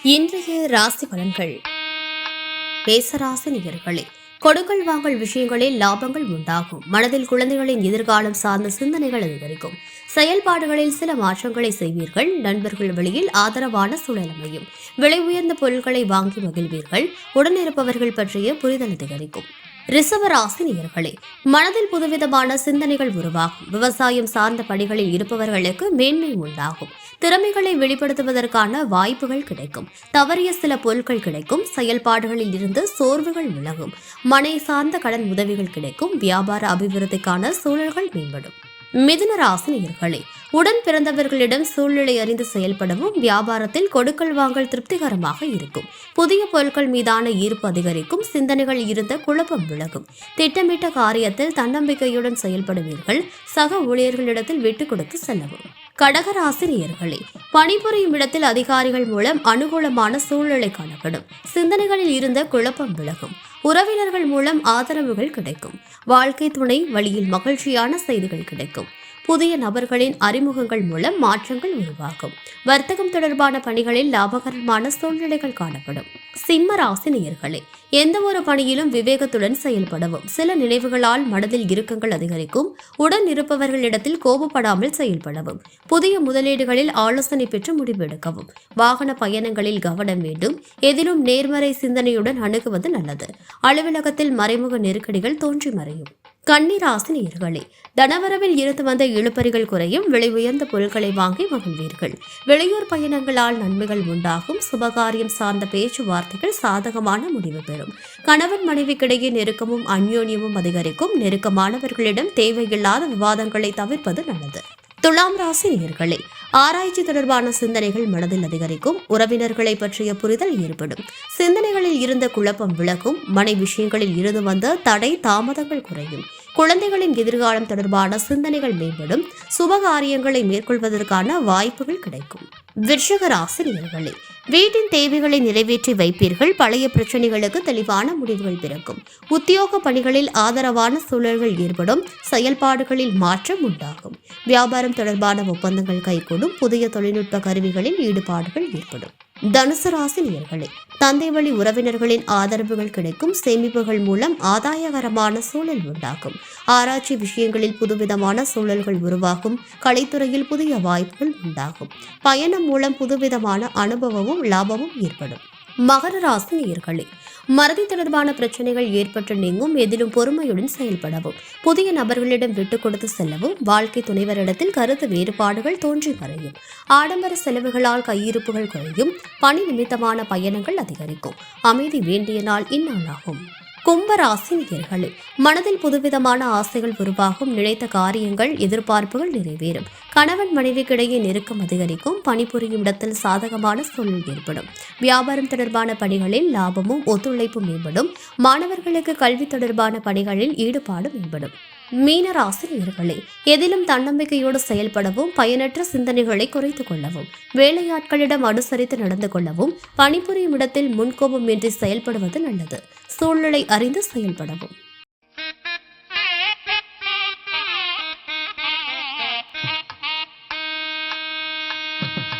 இன்றைய ராசி பலன்கள். மேசராசி நேயர்களே, கொடுக்கல் வாங்கல் விஷயங்களில் லாபங்கள் உண்டாகும். மனதில் குழந்தைகளின் எதிர்காலம் சார்ந்த சிந்தனைகள் அதிகரிக்கும். செயல்பாடுகளில் சில மாற்றங்களை செய்வீர்கள். நண்பர்கள் வழியில் ஆதரவான சூழல் அமையும். விலை உயர்ந்த பொருட்களை வாங்கி மகிழ்வீர்கள். உடனிருப்பவர்கள் பற்றிய புரிதல் அதிகரிக்கும். ரிஷப ராசி நேயர்களே, மனதில் புதுவிதமான சிந்தனைகள் உருவாகும். விவசாயம் சார்ந்த பணிகளில் இருப்பவர்களுக்கு மேன்மை உண்டாகும். திறமைகளை வெளிப்படுத்துவதற்கான வாய்ப்புகள் கிடைக்கும். தவறிய சில பொருட்கள் கிடைக்கும். செயல்பாடுகளில் இருந்து சோர்வுகள் விலகும். மனை சார்ந்த கடன் உதவிகள் கிடைக்கும். வியாபார அபிவிருத்திக்கான சூழல்கள் மேம்படும். மிதுன ராசி நேயர்களே, உடன் பிறந்தவர்களிடம் சூழ்நிலை அறிந்து செயல்படவும் வியாபாரத்தில் கொடுக்கல் வாங்கல் திருப்திகரமாக இருக்கும். புதிய பொருட்கள் மீதான ஈர்ப்பு அதிகரிக்கும். சிந்தனைகள் இருந்த குழப்பம் விலகும். திட்டமிட்ட காரியத்தில் தன்னம்பிக்கையுடன் செயல்படுவீர்கள். சக ஊழியர்களிடத்தில் விட்டுக் கொடுத்து செல்லவும். கடகராசி நேயர்களே, பணிபுரியும் இடத்தில் அதிகாரிகள் மூலம் அனுகூலமான சூழ்நிலை காணப்படும். சிந்தனைகளில் இருந்த குழப்பம் விலகும். உறவினர்கள் மூலம் ஆதரவுகள் கிடைக்கும். வாழ்க்கை துணை வழியில் மகிழ்ச்சியான செய்திகள் கிடைக்கும். புதிய நபர்களின் அறிமுகங்கள் மூலம் மாற்றங்கள் உருவாகும். வர்த்தகம் தொடர்பான பணிகளில் லாபகரமான சூழ்நிலைகள் காணப்படும். சிம்ம ராசி நேயர்களே, எந்த ஒரு பணியிலும் விவேகத்துடன் செயல்படவும். சில நினைவுகளால் மனதில் இறுக்கங்கள் அதிகரிக்கும். உடன் இருப்பவர்களிடத்தில் கோபப்படாமல் செயல்படவும். புதிய முதலீடுகளில் ஆலோசனை பெற்று முடிவெடுக்கவும். வாகன பயணங்களில் கவனம் வேண்டும். எதிலும் நேர்மறை சிந்தனையுடன் அணுகுவது நல்லது. அலுவலகத்தில் மறைமுக நெருக்கடிகள் தோன்றி மறையும். கன்னி ராசி நேயர்களே, தனவரவில் இருந்து வந்த இழுபறிகள் குறையும். விலை உயர்ந்த பொருட்களை வாங்கி மகிழ்வீர்கள். வெளியூர் பயணங்களால் நன்மைகள் உண்டாகும். சுபகாரியம் சார்ந்த பேச்சுவார்த்தைகள் சாதகமான முடிவு பெறும். கணவன் மனைவிக்கிடையே நெருக்கமும் அந்யோன்யமும் அதிகரிக்கும். நெருக்கமானவர்களிடம் தேவையில்லாத விவாதங்களை தவிர்ப்பது நல்லது. துலாம் ராசி நேயர்களே, ஆராய்ச்சி தொடர்பான சிந்தனைகள் மனதில் அதிகரிக்கும். உறவினர்களை பற்றிய புரிதல் ஏற்படும். சிந்தனைகளில் இருந்த குழப்பம் விலகும். மனை விஷயங்களில் இருந்து வந்த தடை தாமதங்கள் குறையும். குழந்தைகளின் எதிர்காலம் தொடர்பான சிந்தனைகள் மேம்படும். சுபகாரியங்களை மேற்கொள்வதற்கான வாய்ப்புகள் கிடைக்கும். விருச்சிக ராசி நேயர்களே, வீட்டின் தேவைகளை நிறைவேற்றி வைப்பீர்கள். பழைய பிரச்சனைகளுக்கு தெளிவான முடிவுகள் பிறக்கும். உத்தியோக பணிகளில் ஆதரவான சூழல்கள் ஏற்படும். செயல்பாடுகளில் மாற்றம் உண்டாகும். வியாபாரம் தொடர்பான ஒப்பந்தங்கள் கைகூடும். புதிய தொழில்நுட்ப கருவிகளில் ஈடுபாடுகள் ஏற்படும். தனுசு ராசி நேயர்களே, தந்தை வழி உறவினர்களின் ஆதரவுகள் கிடைக்கும். சேமிப்புகள் மூலம் ஆதாயகரமான சூழல் உண்டாகும். ஆராய்ச்சி விஷயங்களில் புதுவிதமான சூழல்கள் உருவாகும். கலைத்துறையில் புதிய வாய்ப்புகள் உண்டாகும். பயணம் மூலம் புதுவிதமான அனுபவமும் லாபமும் ஏற்படும். மகர ராசி நேயர்களே, மறதி தொடர்பான பிரச்சனைகள் ஏற்பட்டு நீங்கும். எதிலும் பொறுமையுடன் செயல்படவும். புதிய நபர்களிடம் விட்டுக் கொடுத்து செல்லவும். வாழ்க்கை துணைவரிடத்தில் கருத்து வேறுபாடுகள் தோன்றி மறையும். ஆடம்பர செலவுகளால் கையிருப்புகள் குறையும். பணி நிமித்தமான பயணங்கள் அதிகரிக்கும். அமைதி வேண்டிய நாள் இந்நாளாகும். கும்பராசி நேயர்களே, மனதில் புதுவிதமான ஆசைகள் உருவாகும். நினைத்த காரியங்கள் எதிர்பார்ப்புகள் நிறைவேறும். கணவன் மனைவிக்கிடையே நெருக்கம் அதிகரிக்கும். பணிபுரியும் இடத்தில் சாதகமான சூழல் ஏற்படும். வியாபாரம் தொடர்பான பணிகளில் லாபமும் ஒத்துழைப்பும் மேம்படும். மாணவர்களுக்கு கல்வி தொடர்பான பணிகளில் ஈடுபாடு மேம்படும். மீன ராசி நேயர்களே, எதிலும் தன்னம்பிக்கையோடு செயல்படவும். பயனற்ற சிந்தனைகளை குறைத்துக் கொள்ளவும். வேலையாட்களிடம் அனுசரித்து நடந்து கொள்ளவும். பணிபுரியும் இடத்தில் முன்கோபமின்றி செயல்படுவது நல்லது. சூழ்நிலை அறிந்து செயல்படவும்.